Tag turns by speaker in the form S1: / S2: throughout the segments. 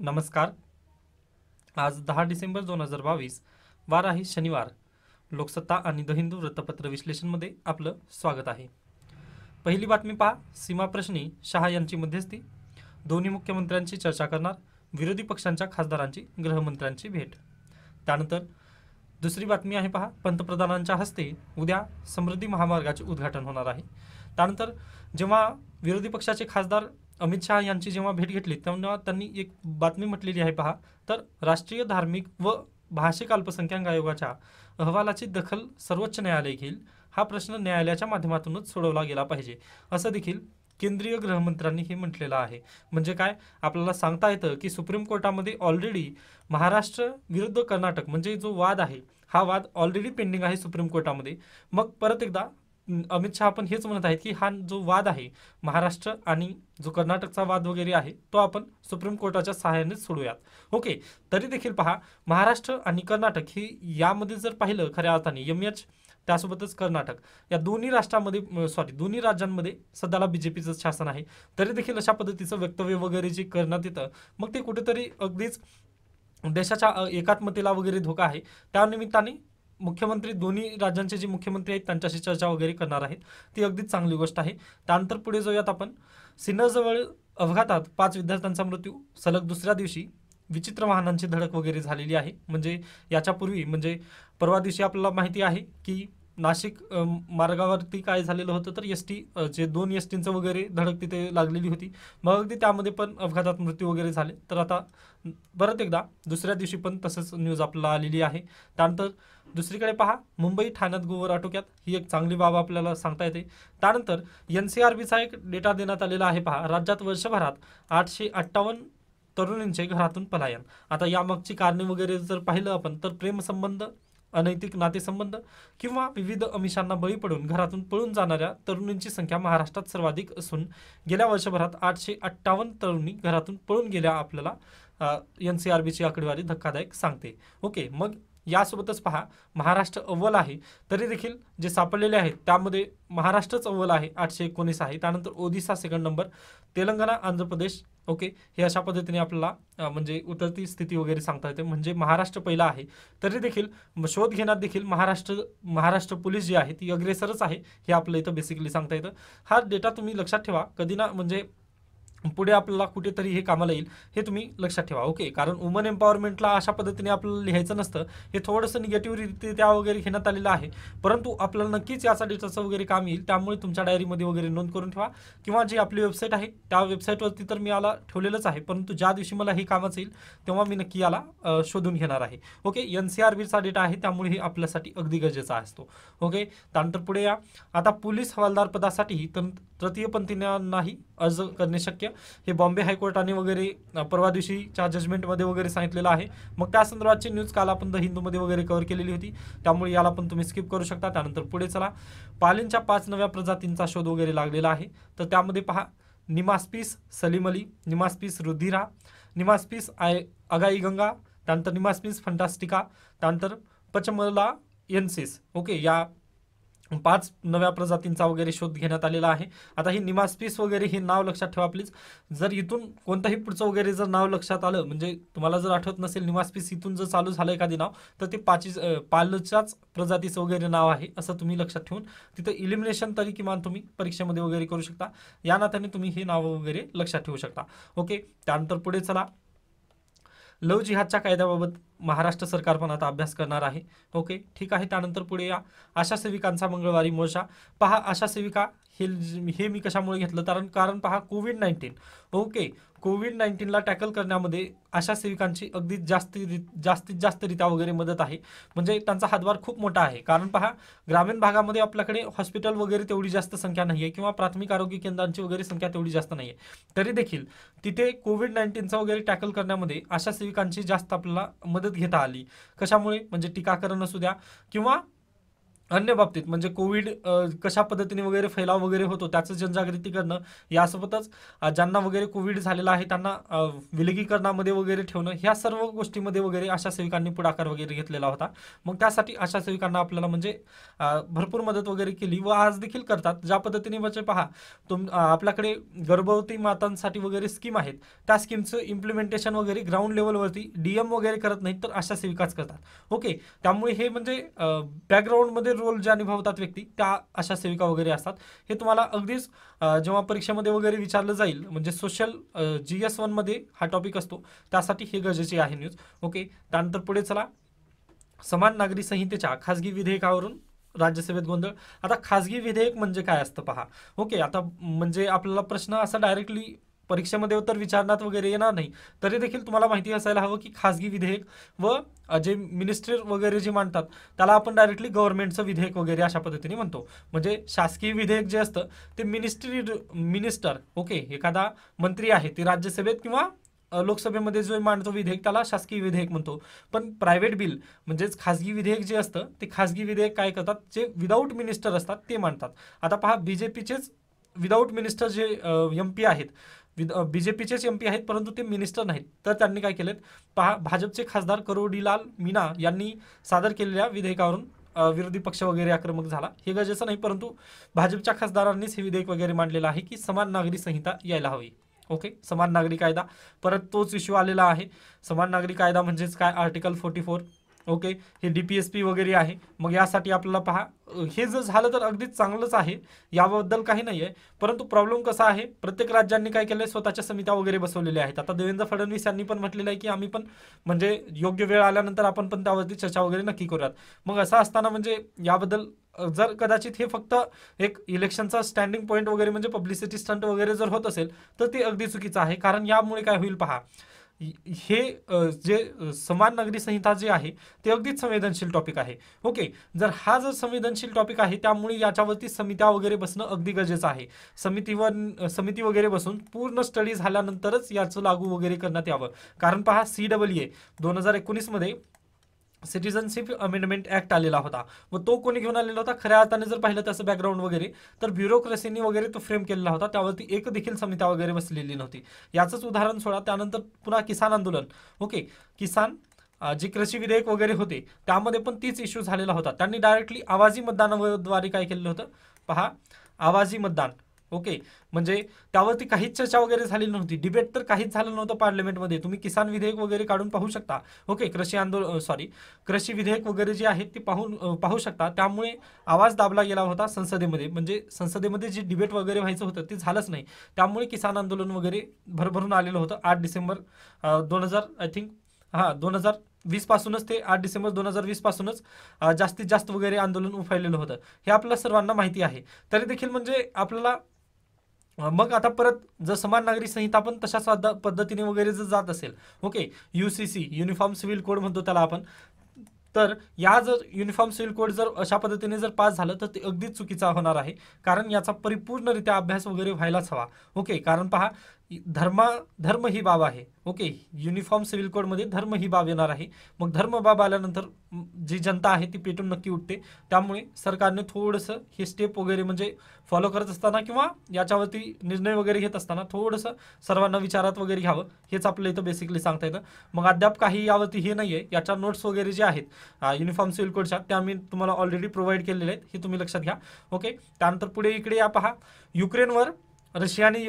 S1: नमस्कार. आज 10 डिसेंबर 2022 वार आहे शनिवार. लोकसत्ता आणि द हिंदू वृत्तपत्र विश्लेषणमध्ये आपलं स्वागत आहे. पहिली बातमी पहा. सीमाप्रश्नी शहा यांची मध्यस्थी, दोन्ही मुख्यमंत्र्यांची चर्चा करणार, विरोधी पक्षांच्या खासदारांची गृहमंत्र्यांची भेट. त्यानंतर दुसरी बातमी आहे पहा. पंतप्रधानांच्या हस्ते उद्या समृद्धी महामार्गाचे उद्घाटन होणार आहे. त्यानंतर जेव्हा विरोधी पक्षाचे खासदार अमित शहा यांची जेव्हा भेट घेतली तेव्हा त्यांनी एक बातमी म्हटलेली आहे पहा. तर राष्ट्रीय धार्मिक व भाषिक अल्पसंख्याक आयोगाच्या अहवालाची दखल सर्वोच्च न्यायालय घेईल. हा प्रश्न न्यायालयाच्या माध्यमातूनच सोडवला गेला पाहिजे असं देखील केंद्रीय गृहमंत्र्यांनी हे म्हटलेलं आहे. म्हणजे काय आपल्याला सांगता येतं की सुप्रीम कोर्टामध्ये ऑलरेडी महाराष्ट्र विरुद्ध कर्नाटक म्हणजे जो वाद आहे हा वाद ऑलरेडी पेंडिंग आहे सुप्रीम कोर्टामध्ये. मग परत एकदा अमित शहा पण हेच म्हणत आहेत की हा जो वाद आहे महाराष्ट्र आणि जो कर्नाटकचा वाद वगैरे आहे तो आपण सुप्रीम कोर्टाच्या सहाय्यानेच सोडूयात. ओके, तरी देखील पहा महाराष्ट्र आणि कर्नाटक ही यामध्ये जर पाहिलं खऱ्या अर्थाने एमएच त्यासोबतच कर्नाटक या दोन्ही राष्ट्रामध्ये दोन्ही राज्यांमध्ये सध्याला बीजेपीचं शासन आहे. तरी देखील अशा पद्धतीचं वक्तव्य वगैरे जे करण्यात येतं मग ते कुठेतरी अगदीच देशाच्या एकात्मतेला वगैरे धोका आहे. त्यानिमित्ताने मुख्यमंत्री दोन्ही राज्यांचे जे मुख्यमंत्री आहेत त्यांच्याशी चर्चा वगैरे करणार आहेत, ती अगदीच चांगली गोष्ट आहे. त्यानंतर पुढे जाऊयात आपण. सिन्नरजवळ अपघातात 5 विद्यार्थ्यांचा मृत्यू, सलग दुसऱ्या दिवशी विचित्र वाहनांची धडक वगैरे झालेली आहे. म्हणजे याच्यापूर्वी म्हणजे परवा दिवशी आपल्याला माहिती आहे की नाशिक मार्गावरती काय झालेलं होतं तर एस टी जे 2 एस टींचं वगैरे धडक तिथे लागलेली होती. मग अगदी त्यामध्ये पण अपघातात मृत्यू वगैरे झाले. तर आता परत एकदा दुसऱ्या दिवशी पण तसंच न्यूज आपल्याला आलेली आहे. त्यानंतर दुसरीकडे पहा मुंबई ठाण्यात गोवर आटोक्यात, ही एक चांगली बाब आपल्याला सांगता येते. त्यानंतर NCRBचा एक डेटा देण्यात आलेला आहे पहा. राज्यात वर्षभरात 858 तरुणींचे घरातून पलायन. आता यामागची कारणे वगैरे जर पाहिलं आपण तर प्रेमसंबंध, अनैतिक नातेसंबंध किंवा विविध आमिषांना बळी पडून घरातून पळून जाणाऱ्या तरुणींची संख्या महाराष्ट्रात सर्वाधिक असून गेल्या वर्षभरात 858 तरुणी घरातून पळून गेल्या आपल्याला NCRBची आकडेवारी धक्कादायक सांगते. ओके, मग यासोबतच पहा महाराष्ट्र अव्वल आहे. तरी देखील जे सापडलेले आहेत त्यामध्ये महाराष्ट्रच अव्वल आहे, 819 आहे. त्यानंतर Odisha second number, Telangana, Andhra Pradesh. Okay, हे अशा पद्धतीने आपल्याला म्हणजे उतरती स्थिती वगैरे सांगता येते. म्हणजे महाराष्ट्र पहिला आहे. तरी देखील शोध घेण्यात देखील महाराष्ट्र पोलीस जी आहे ती अग्रेसरच आहे हे आपलं इथं बेसिकली सांगता येतं. हा डेटा तुम्ही लक्षात ठेवा. कधी ना म्हणजे पुढे आपल्याला कुठेतरी हे कामाला येईल हे तुम्ही लक्षात ठेवा. ओके, कारण वुमन एम्पॉवरमेंटला अशा पद्धतीने आपल्याला लिहायचं नसतं. हे थोडंसं निगेटिव्हरित्या वगैरे घेण्यात आलेलं आहे, परंतु आपल्याला नक्कीच याचा डेटाचं वगैरे काम येईल. त्यामुळे तुमच्या डायरीमध्ये वगैरे नोंद करून ठेवा किंवा जी आपली वेबसाईट आहे त्या वेबसाईटवरती तर मी याला ठेवलेलंच आहे, परंतु ज्या दिवशी मला हे कामाचं येईल तेव्हा मी नक्की याला शोधून घेणार आहे. ओके, NCRBचा डेटा आहे त्यामुळे हे आपल्यासाठी अगदी गरजेचा असतो. ओके, त्यानंतर पुढे या. आता पोलीस हवालदार पदासाठी तृतीयपंथीयांनाही अर्ज करणे शक्य, हे बॉम्बे हायकोर्टाने वगैरे परवा दिवशीच्या जजमेंटमध्ये वगैरे सांगितलेलं आहे. मग त्या संदर्भातची न्यूज काल आपण द हिंदूमध्ये वगैरे कव्हर केलेली होती, त्यामुळे याला पण तुम्ही स्किप करू शकता. त्यानंतर पुढे चला. पालींच्या 5 नव्या प्रजातींचा शोध वगैरे लागलेला आहे. तर त्यामध्ये पहा निमास्पिस सलीम अली, निमास्पिस रुधिरा, निमास्पिस अगाईगंगा, त्यानंतर निमास्पिस फंटास्टिका, त्यानंतर पचमला एन्सिस. ओके, या 5 नव्या प्रजातींचा वगैरे शोध घेण्यात आलेला आहे. आता ही निमास्पिस वगैरे हे नाव लक्षात ठेवा प्लीज. जर इथून कोणताही पुढचं वगैरे जर नाव लक्षात आलं म्हणजे तुम्हाला जर आठवत नसेल निमास्पिस इथून जर चालू झालं एखादी नाव तर ते पालच्याच प्रजातीचं वगैरे नाव आहे असं तुम्ही लक्षात ठेवून तिथं इलिमिनेशन तरी किमान तुम्ही परीक्षेमध्ये वगैरे करू शकता. या नात्याने तुम्ही हे नाव वगैरे लक्षात ठेवू शकता. ओके, त्यानंतर पुढे चला. लव जिहादच्या कायद्याबाबत महाराष्ट्र सरकार पण आता अभ्यास करणार आहे. ओके, ठीक आहे. त्यानंतर पुढे या. आशा सेविकांचा मंगळवारी मोर्चा. पहा आशा सेविका हे मी कशामुळे घेतलं कारण पहा कोविड-19. ओके, कोविड-19ला टॅकल करण्यामध्ये आशा सेविकांची अगदी जास्तीत जास्तरित्या वगैरे मदत आहे. म्हणजे त्यांचा हातभार खूप मोठा आहे. कारण पहा ग्रामीण भागामध्ये आपल्याकडे हॉस्पिटल वगैरे तेवढी जास्त संख्या नाही आहे किंवा प्राथमिक आरोग्य केंद्रांची वगैरे संख्या तेवढी जास्त नाही आहे. तरी देखील तिथे कोविड-19चा वगैरे टॅकल करण्यामध्ये आशा सेविकांची जास्त आपल्याला मदत घेता आली. कशामुळे म्हणजे टीकाकरण असू द्या किंवा अन्य बाबतीत म्हणजे कोविड कशा पद्धतीने वगैरे फैलाव वगैरे होतो त्याचं जनजागृती करणं, यासोबतच ज्यांना वगैरे कोविड झालेला आहे त्यांना विलगीकरणामध्ये वगैरे ठेवणं, ह्या सर्व गोष्टीमध्ये वगैरे आशा सेविकांनी पुढाकार वगैरे घेतलेला होता. मग त्यासाठी आशा सेविकांना आपल्याला म्हणजे भरपूर मदत वगैरे केली व आज देखील करतात. ज्या पद्धतीने म्हणजे पहा, आपल्याकडे गर्भवती मातांसाठी वगैरे स्कीम आहेत, त्या स्कीमचं इम्प्लिमेंटेशन वगैरे ग्राउंड लेवलवरती DM वगैरे करत नाहीत, तर आशा सेविकाच करतात. ओके, त्यामुळे हे म्हणजे बॅकग्राऊंडमध्ये रोल ज्या निभावतात व्यक्ती त्या अशा सेविका वगैरे असतात. हे तुम्हाला अगदीच जेव्हा परीक्षेमध्ये वगैरे विचारलं जाईल म्हणजे सोशल GS1 मध्ये हा टॉपिक असतो, त्यासाठी हे गरजेचे आहे न्यूज. ओके, त्यानंतर पुढे चला, समान नागरी संहितेच्या खासगी विधेयकावरून राज्यसभेत गोंधळ. आता खासगी विधेयक म्हणजे काय असतं पहा. ओके, आता म्हणजे आपल्याला प्रश्न असा डायरेक्टली परीक्षेमध्ये तर विचारण्यात वगैरे येणार नाही, तरी देखील तुम्हाला माहिती असायला हवं की खासगी विधेयक व जे मिनिस्टर वगैरे जे मांडतात त्याला आपण डायरेक्टली गव्हर्नमेंटचं विधेयक वगैरे अशा पद्धतीने म्हणतो. म्हणजे शासकीय विधेयक जे असतं ते मिनिस्टर, ओके, एखादा मंत्री आहे ते राज्यसभेत किंवा लोकसभेमध्ये जो मांडतो विधेयक त्याला शासकीय विधेयक म्हणतो. पण प्रायव्हेट बिल म्हणजेच खासगी विधेयक जे असतं ते खासगी विधेयक काय करतात, जे विदाऊट मिनिस्टर असतात ते मांडतात. आता पहा, BJPचेच विदाऊट मिनिस्टर जे MP आहेत, BJPचेच MP आहेत परंतु ते मिनिस्टर नाहीत, तर त्यांनी काय केलेत पहा, भाजपचे खासदार करोडीलाल मीना यांनी सादर केलेल्या विधेयकावरून विरोधी पक्ष वगैरे आक्रमक झाला. हे गरजेचं नाही, परंतु भाजपच्या खासदारांनीच हे विधेयक वगैरे मांडलेलं आहे की समान नागरी संहिता यायला हवी. ओके, समान नागरी कायदा, परत तोच इश्यू आलेला आहे. समान नागरी कायदा म्हणजेच काय, आर्टिकल 44. ओके, हे DPSP वगैरे आहे. मग यासाठी आपल्याला पहा, हे जर झालं तर अगदीच चांगलंच आहे, याबद्दल काही नाही आहे. परंतु प्रॉब्लेम कसा आहे, प्रत्येक राज्यांनी काय केलंय, स्वतःच्या समित्या वगैरे बसवलेल्या आहेत. आता देवेंद्र फडणवीस यांनी पण म्हटलेलं आहे की आम्ही पण म्हणजे योग्य वेळ आल्यानंतर आपण पण त्यावरती चर्चा वगैरे नक्की करूयात. मग असं असताना म्हणजे याबद्दल जर कदाचित हे फक्त एक इलेक्शनचा स्टँडिंग पॉईंट वगैरे म्हणजे पब्लिसिटी स्टंट वगैरे जर होत असेल तर ते अगदी चुकीचं आहे. कारण यामुळे काय होईल पहा, हे जे समान नागरी संहिता जे आहे ते अगदीच संवेदनशील टॉपिक आहे. ओके, जर हा जर संवेदनशील टॉपिक आहे त्यामुळे याच्यावरती समित्या वगैरे बसणं अगदी गरजेचं आहे. समिती वगैरे बसून पूर्ण स्टडी झाल्यानंतरच याचं लागू वगैरे करण्यात यावं. कारण पहा, CAA 2019 मध्ये सिटिझनशिप अमेंडमेंट ऍक्ट आलेला होता व तो कोणी घेऊन आलेला होता, खऱ्या अर्थाने जर पाहिलं त्याचं बॅकग्राऊंड वगैरे तर ब्युरोक्रेसीनी वगैरे तो फ्रेम केलेला होता, त्यावरती एक देखील समित्या वगैरे बसलेली नव्हती. याचंच उदाहरण सोडा, त्यानंतर पुन्हा किसान आंदोलन. ओके, किसान जे कृषी विधेयक वगैरे होते त्यामध्ये पण तीच इश्यू झालेला होता. त्यांनी डायरेक्टली आवाजी मतदानाद्वारे काय केलेलं होतं पहा, आवाजी मतदान. ओके, म्हणजे त्यावरती काहीच चर्चा वगैरे झालेली नव्हती, डिबेट तर काहीच झालं नव्हतं पार्लमेंटमध्ये. तुम्ही किसान विधेयक वगैरे काढून पाहू शकता. ओके, कृषी विधेयक वगैरे जे आहेत ते पाहू शकता. त्यामुळे आवाज दाबला गेला होता संसदेमध्ये, म्हणजे संसदेमध्ये जे डिबेट वगैरे व्हायचं होतं ते झालंच नाही. त्यामुळे किसान आंदोलन वगैरे भरभरून आलेलं होतं. 8 डिसेंबर 2000 आय थिंक 2020 पासूनच ते 8 डिसेंबर 2020 पासूनच जास्तीत जास्त वगैरे आंदोलन उफाळलेलं होतं, हे आपल्या सर्वांना माहिती आहे. तरी देखील म्हणजे आपल्याला मग आता परत जर समान नागरी संहिता पण तशाच पद्धतीने वगैरे जर जात असेल, okay, UCC uniform civil code म्हणतो त्याला आपण, तर या जर युनिफॉर्म सिव्हिल कोड जर अशा पद्धतीने जर पास झालं तर ते अगदीच चुकीचा होणार आहे. कारण याचा परिपूर्णरित्या अभ्यास वगैरे व्हायलाच हवा. ओके, कारण पहा, धर्म ही बाब आहे. ओके, युनिफॉर्म सिव्हिल कोडमध्ये धर्म ही बाब येणार आहे. मग धर्म बाब आल्यानंतर जी जनता आहे ती पेटून नक्की उठते. त्यामुळे सरकारने थोडंसं हे स्टेप वगैरे म्हणजे फॉलो करत असताना किंवा याच्यावरती निर्णय वगैरे घेत असताना थोडंसं सर्वांना विचारात वगैरे घ्यावं, हेच आपलं इथं बेसिकली सांगता येतं. मग अद्याप काही यावरती हे नाही आहे, याच्या नोट्स वगैरे जे आहेत युनिफॉर्म सिव्हिल कोडच्या त्या मी तुम्हाला ऑलरेडी प्रोव्हाइड केलेले आहेत, हे तुम्ही लक्षात घ्या. ओके, त्यानंतर पुढे इकडे या पहा, युक्रेनवर रशियाने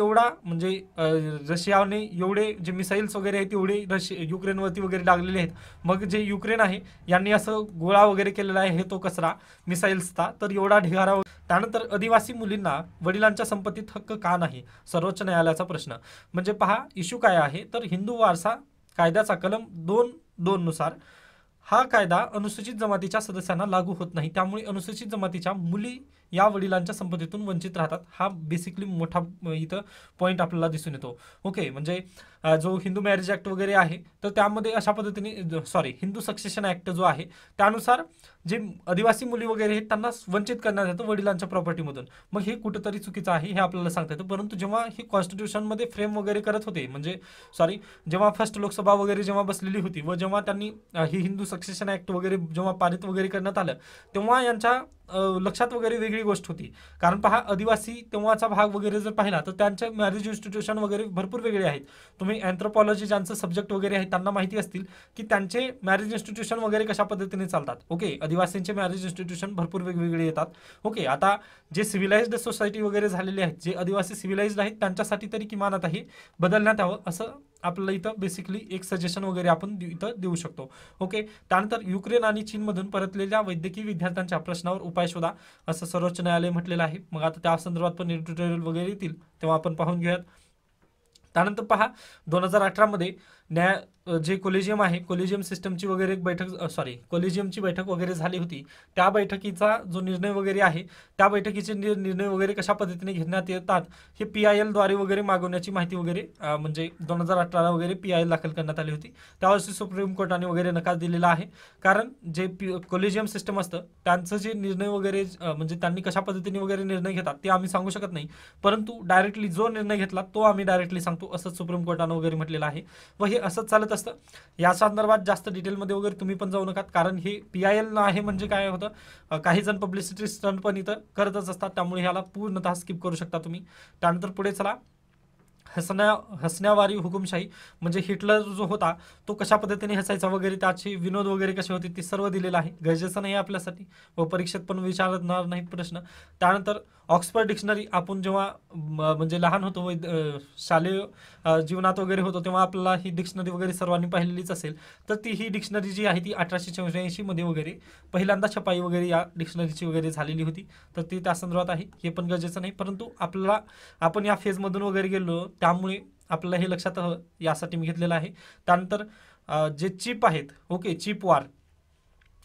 S1: एवढे जे मिसाईल्स वगैरे आहेत तेवढे युक्रेनवरती वगैरे लागलेले आहेत. मग जे युक्रेन आहे यांनी असं गोळा वगैरे केलेला आहे, हे तो कचरा मिसाईल्सचा, तर एवढा ढिगारा. त्यानंतर आदिवासी मुलींना वडिलांच्या संपत्तीत हक्क का नाही, सर्वोच्च न्यायालयाचा प्रश्न. म्हणजे पहा, इश्यू काय आहे तर हिंदू वारसा कायद्याचा कलम 2(2) नुसार हा कायदा अनुसूचित जमातीच्या सदस्यांना लागू होत नाही. त्यामुळे अनुसूचित जमातीच्या मुली या वडिलांच्या संपत्तीतून वंचित राहतात. हा बेसिकली मोठा इथं पॉईंट आपल्याला दिसून येतो. ओके, म्हणजे जो हिंदू मॅरेज ॲक्ट वगैरे आहे तर त्यामध्ये अशा पद्धतीने हिंदू सक्सेशन ॲक्ट जो आहे त्यानुसार जे आदिवासी मुली वगैरे आहेत त्यांना वंचित करण्यात येतं वडिलांच्या प्रॉपर्टीमधून. मग हे कुठंतरी चुकीचं आहे हे आपल्याला सांगता येतं. परंतु जेव्हा हे कॉन्स्टिट्यूशनमध्ये फ्रेम वगैरे करत होते, म्हणजे जेव्हा फर्स्ट लोकसभा वगैरे जेव्हा बसलेली होती व जेव्हा त्यांनी ही हिंदू सक्सेशन ॲक्ट वगैरे जेव्हा पारित वगैरे करण्यात आलं, तेव्हा यांच्या लक्षात वगैरे वेगळी गोष्ट होती. कारण पहा, आदिवासी तेव्हाचा भाग वगैरे जर पाहिला तर त्यांचे मॅरेज इन्स्टिट्यूशन वगैरे भरपूर वेगळे आहेत. तुम्ही अँथ्रोपॉलॉजी ज्यांचं सब्जेक्ट वगैरे आहे त्यांना माहिती असतील की त्यांचे मॅरेज इन्स्टिट्यूशन वगैरे कशा पद्धतीने चालतात. ओके, आदिवासींचे मॅरेज इन्स्टिट्यूशन भरपूर वेगवेगळे येतात. ओके, आता जे सिव्हिलाइज्ड सोसायटी वगैरे झालेले आहेत, जे आदिवासी सिव्हिलाइज्ड आहेत त्यांच्यासाठी तरी किमान आता हे बदलण्यात यावं असं आपल्याला इथं बेसिकली एक सजेशन वगैरे आपण इथं देऊ शकतो. ओके, त्यानंतर युक्रेन आणि चीनमधून परतलेल्या वैद्यकीय विद्यार्थ्यांच्या प्रश्नावर उपाय शोधा असं सर्वोच्च न्यायालय म्हटलेलं आहे. मग आता त्या संदर्भात पण एडिटोरियल वगैरे येतील तेव्हा आपण पाहून घेऊयात. त्यानंतर पहा, 2018 मध्ये जे कोलेजियम आहे, कोलेजियम सिस्टमची वगैरे एक बैठक, कोलेजियमची बैठक वगैरे झाली होती. त्या बैठकीचा जो निर्णय वगैरे आहे, त्या बैठकीचे निर्णय वगैरे कशा पद्धतीने घेण्यात येतात हे PIL द्वारे वगैरे मागवण्याची माहिती वगैरे म्हणजे 2018 वगैरे PIL दाखल करण्यात आली होती. त्यावर्षी सुप्रीम कोर्टाने वगैरे नकार दिलेला आहे. कारण जे कोलेजियम सिस्टम असतं त्यांचं जे निर्णय वगैरे म्हणजे त्यांनी कशा पद्धतीने वगैरे निर्णय घेतात ते आम्ही सांगू शकत नाही, परंतु डायरेक्टली जो निर्णय घेतला तो आम्ही डायरेक्टली सांगतो असं सुप्रीम कोर्टानं वगैरे म्हटलेलं आहे. व हे असंच चालत असतं. या संदर्भात जास्त डिटेलमध्ये वगैरे तुम्ही पण जाऊ नका, कारण हे PIL आहे म्हणजे काय होतं, काही जण पब्लिसिटी स्टंट पण इथं करतच असतात, त्यामुळे ह्याला पूर्णतः स्किप करू शकता तुम्ही. त्यानंतर पुढे चला, हसण्यावारी हुकुमशाही म्हणजे हिटलर जो होता तो कशा पद्धतीने हसायचा वगैरे, त्याचे विनोद वगैरे कसे होते ते सर्व दिलेलं आहे. गरजेचं नाही आपल्यासाठी व परीक्षेत पण विचारणार नाहीत प्रश्न. त्यानंतर ऑक्सफर्ड डिक्शनरी, आपण जेव्हा म्हणजे लहान होतो शालेय जीवनात वगैरे होतो तेव्हा आपल्याला ही डिक्शनरी वगैरे सर्वांनी पाहिलेलीच असेल. तर ती ही डिक्शनरी जी आहे ती 1884 मध्ये वगैरे पहिल्यांदा छपाई वगैरे या डिक्शनरीची वगैरे झालेली होती. तर ती त्या संदर्भात आहे, हे पण गरजेचं नाही, परंतु आपण या फेजमधून वगैरे गेलो त्यामुळे आपल्याला हे लक्षात हवं यासाठी मी घेतलेलं आहे. त्यानंतर जे चिप आहेत, ओके, चिप वार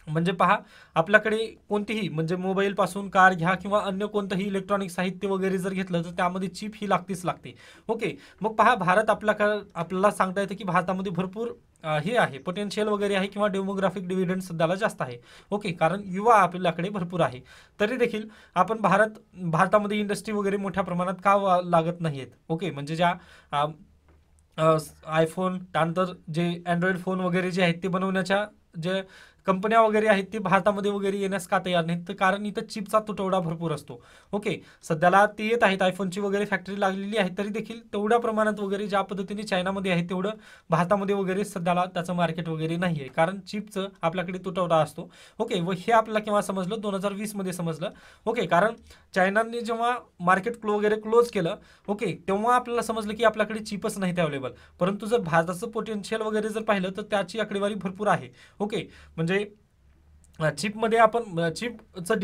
S1: म्हणजे पहा, आपल्याकडे कोणतीही म्हणजे मोबाईलपासून कार घ्या किंवा अन्य कोणतंही इलेक्ट्रॉनिक साहित्य वगैरे जर घेतलं तर त्यामध्ये चिप ही लागतीच लागते. ओके, मग पहा, आपल्याला सांगता येतं की भारतामध्ये भरपूर हे आहे, पोटेन्शियल वगैरे आहे किंवा डेमोग्राफिक डिव्हिडंड सध्याला जास्त आहे. ओके, कारण युवा आपल्याकडे भरपूर आहे. तरी देखील आपण भारतामध्ये इंडस्ट्री वगैरे मोठ्या प्रमाणात का लागत नाहीत. ओके, म्हणजे ज्या आयफोन, त्यानंतर जे अँड्रॉइड फोन वगैरे जे आहेत ते बनवण्याच्या जे कंपन्या वगैरे आहेत ते भारतामध्ये वगैरे येण्यास का तयार नाहीत, तर कारण इथं चिपचा तुटवडा भरपूर असतो. ओके, सध्याला ते येत आहेत, आयफोनची वगैरे फॅक्टरी लागलेली आहे, तरी देखील तेवढ्या प्रमाणात वगैरे ज्या पद्धतीने चायनामध्ये आहे तेवढं भारतामध्ये वगैरे सध्याला त्याचं मार्केट वगैरे नाही आहे, कारण चिपचं आपल्याकडे तुटवडा असतो. ओके, व हे आपल्याला केव्हा समजलं, 2020 मध्ये समजलं. ओके, कारण चायनाने जेव्हा मार्केट वगैरे क्लोज केलं, ओके, तेव्हा आपल्याला समजलं की आपल्याकडे चिपच नाहीत अवेलेबल. परंतु जर भारताचं पोटेन्शियल वगैरे जर पाहिलं तर त्याची आकडेवारी भरपूर आहे. ओके, म्हणजे चिपमध्ये आपण चिपचं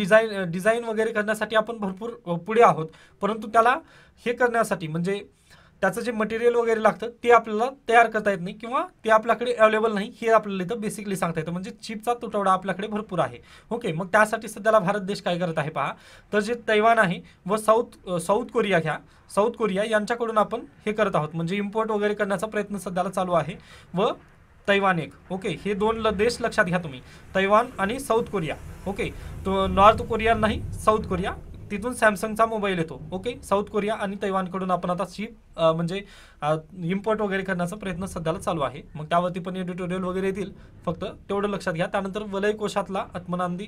S1: डिझाईन वगैरे करण्यासाठी आपण भरपूर पुढे आहोत, परंतु त्याला हे करण्यासाठी म्हणजे त्याचं जे मटेरियल वगैरे लागतं ते आपल्याला तयार करता येत नाही किंवा ते आपल्याकडे अवेलेबल नाही, हे आपल्याला इथं बेसिकली सांगता येतं. म्हणजे चिपचा तुटवडा आपल्याकडे भरपूर आहे. ओके, मग त्यासाठी सध्याला भारत देश काय करत आहे पहा, तर जे तैवान आहे व साऊथ कोरिया घ्या, साऊथ कोरिया यांच्याकडून आपण हे करत आहोत, म्हणजे इम्पोर्ट वगैरे करण्याचा प्रयत्न सध्याला चालू आहे. व तैवान एक, ओके, हे दोन देश लक्षात घ्या तुम्ही, तैवान आणि साऊथ कोरिया. ओके, तो नॉर्थ कोरिया नाही, साऊथ कोरिया, तिथून सॅमसंगचा मोबाईल येतो. ओके, साऊथ कोरिया आणि तैवानकडून आपण आता चिप म्हणजे इम्पोर्ट वगैरे करण्याचा प्रयत्न सध्याला चालू आहे. मग त्यावरती पण एडिटोरियल वगैरे येतील, फक्त तेवढं लक्षात घ्या. त्यानंतर वलय कोशातला आत्मनांदी,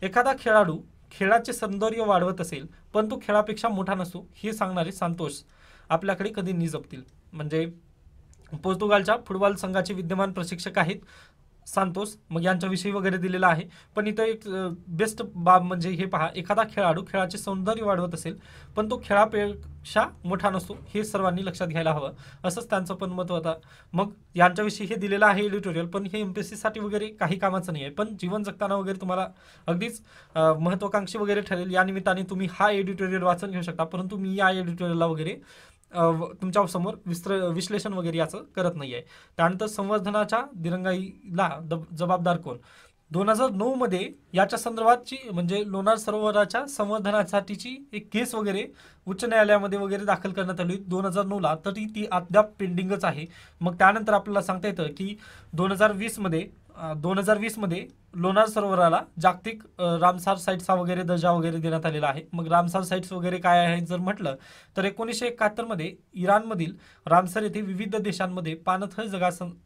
S1: एखादा खेळाडू खेळाचे सौंदर्य वाढवत असेल पण तो खेळापेक्षा मोठा नसतो हे सांगणारे सांतोष आपल्याकडे कधी निजपतील. म्हणजे पोर्तुगालच्या फुटबॉल संघाचे विद्यमान प्रशिक्षक आहेत सांतोस, मग यांच्याविषयी वगैरे दिलेलं आहे. पण इथं एक बेस्ट बाब म्हणजे हे पहा, एखादा खेळाडू खेळाचे सौंदर्य वाढवत असेल पण तो खेळापेक्षा मोठा नसतो हे सर्वांनी लक्षात घ्यायला हवं, असंच त्यांचं पण मत होतं. मग यांच्याविषयी हे दिलेलं आहे एडिटोरियल, पण हे MPSC साठी वगैरे काही कामाचं नाही आहे, पण जीवन जगताना वगैरे तुम्हाला अगदीच महत्त्वाकांक्षी वगैरे ठरेल. या निमित्ताने तुम्ही हा एडिटोरियल वाचून घेऊ शकता, परंतु मी या एडिटोरियलला वगैरे तुमच्या समोर विश्लेषण वगैरे याचं करत नाही आहे. त्यानंतर संवर्धनाच्या दिरंगाईला जबाबदार कोण, 2009 मध्ये याच्या संदर्भातची म्हणजे लोणार सरोवराच्या संवर्धनासाठीची एक केस वगैरे उच्च न्यायालयामध्ये वगैरे दाखल करण्यात आली 2009ला, तरी ती अद्याप पेंडिंगच आहे. मग त्यानंतर आपल्याला सांगता येतं की 2020 मध्ये 2020 मध्ये लोणार सरोवराला जागतिक रामसार साईट्सचा वगैरे दर्जा वगैरे देण्यात आलेला आहे. मग रामसार साईट्स वगैरे काय आहे जर म्हटलं तर 1971 मध्ये इराणमधील रामसर येथे विविध देशांमध्ये पाणथळ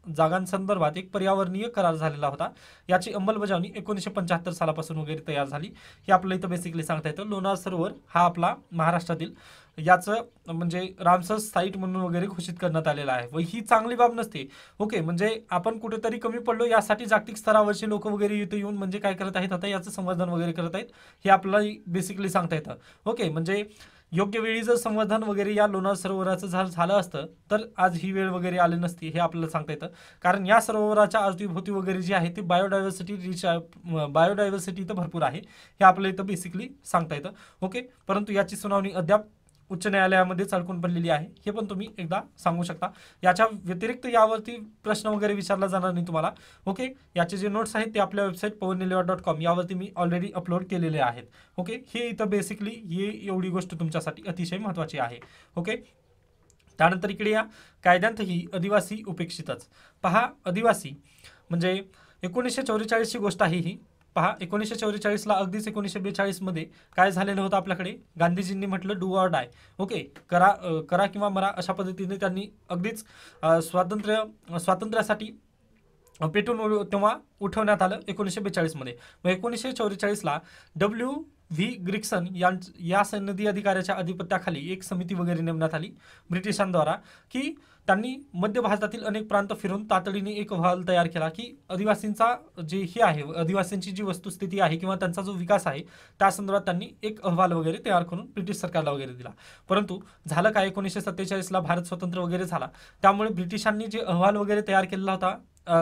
S1: जागांसंदर्भात एक पर्यावरणीय करार झालेला होता. याची अंमलबजावणी 1975 सालापासून वगैरे तयार झाली. हे आपल्याला इथं बेसिकली सांगता येतं. लोणार सरोवर हा आपला महाराष्ट्रातील याचं म्हणजे रामसर साईट म्हणून वगैरे घोषित करण्यात आलेला आहे व ही चांगली बाब नसते. ओके, म्हणजे आपण कुठेतरी कमी पडलो यासाठी जागतिक स्तरावरचे लोक वगैरे इथे येऊन म्हणजे काय करत आहेत आता याचं संवर्धन वगैरे करत आहेत. हे आपल्याला बेसिकली सांगता येतं. ओके, म्हणजे योग्य वेळी जर संवर्धन वगैरे या लोणार सरोवराचं झालं असतं तर आज ही वेळ वगैरे आली नसती हे आपल्याला सांगता येतं. कारण या सरोवराच्या अवतीभोवती वगैरे जी आहे ती बायोडायव्हर्सिटी इथं भरपूर आहे हे आपल्याला इथं बेसिकली सांगता येतं. ओके, परंतु याची सुनावणी अद्याप उच्च न्यायालयामध्येच अडकून पडलेली आहे हे पण तुम्ही एकदा सांगू शकता. याच्या व्यतिरिक्त यावरती प्रश्न वगैरे विचारला जाणार नाही तुम्हाला. ओके, याचे जे नोट्स आहेत ते आपल्या वेबसाईट pawanelewaad.com यावरती मी ऑलरेडी अपलोड केलेले आहेत. ओके, हे इथं बेसिकली हे एवढी गोष्ट तुमच्यासाठी अतिशय महत्त्वाची आहे. ओके, त्यानंतर इकडे या कायद्यांतही आदिवासी उपेक्षितच. पहा, आदिवासी म्हणजे 1944 ची गोष्ट आहे ही. पहा, 1944ला अगदीच 1942 मध्ये काय झालेलं होतं आपल्याकडे, गांधीजींनी म्हटलं डू ऑर डाय. ओके, करा किंवा मरा अशा पद्धतीने त्यांनी अगदीच स्वातंत्र्यासाठी पेटून तेव्हा उठवण्यात आलं 1942 मध्ये. व 1944ला W.V. ग्रिक्सन या सनदी अधिकाऱ्याच्या अधिपत्याखाली एक समिती वगैरे नेमण्यात आली ब्रिटिशांद्वारा की त्यांनी मध्य भारतातील अनेक प्रांत फिरून तातडीने एक अहवाल तयार केला की आदिवासींचा जे हे आहे आदिवासींची जी वस्तुस्थिती आहे किंवा त्यांचा जो विकास आहे त्या संदर्भात त्यांनी एक अहवाल वगैरे तयार करून ब्रिटिश सरकारला वगैरे दिला. परंतु झालं काय, 1947ला भारत स्वतंत्र वगैरे झाला. त्यामुळे ब्रिटिशांनी जे अहवाल वगैरे तयार केलेला होता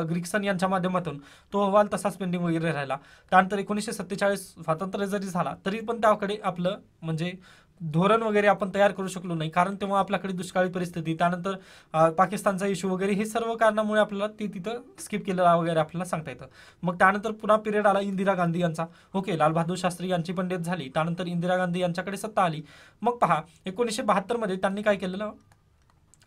S1: ग्रिक्सन यांच्या माध्यमातून तो अहवाल तसाच पेंडिंग वगैरे राहिला. त्यानंतर 1947 स्वातंत्र्य जरी झाला तरी पण त्याकडे आपलं म्हणजे धोरण वगैरे आपण तयार करू शकलो नाही कारण तेव्हा आपल्याकडे दुष्काळी परिस्थिती, त्यानंतर पाकिस्तानचा इश्यू वगैरे हे सर्व कारणामुळे आपल्याला ते तिथं स्किप केलेला वगैरे आपल्याला सांगता येतं. मग त्यानंतर पुन्हा पिरियड आला इंदिरा गांधी यांचा. ओके, लालबहादूर शास्त्री यांची पण डेथ झाली. त्यानंतर इंदिरा गांधी यांच्याकडे सत्ता आली. मग पहा, 1972 मध्ये त्यांनी काय केलेलं,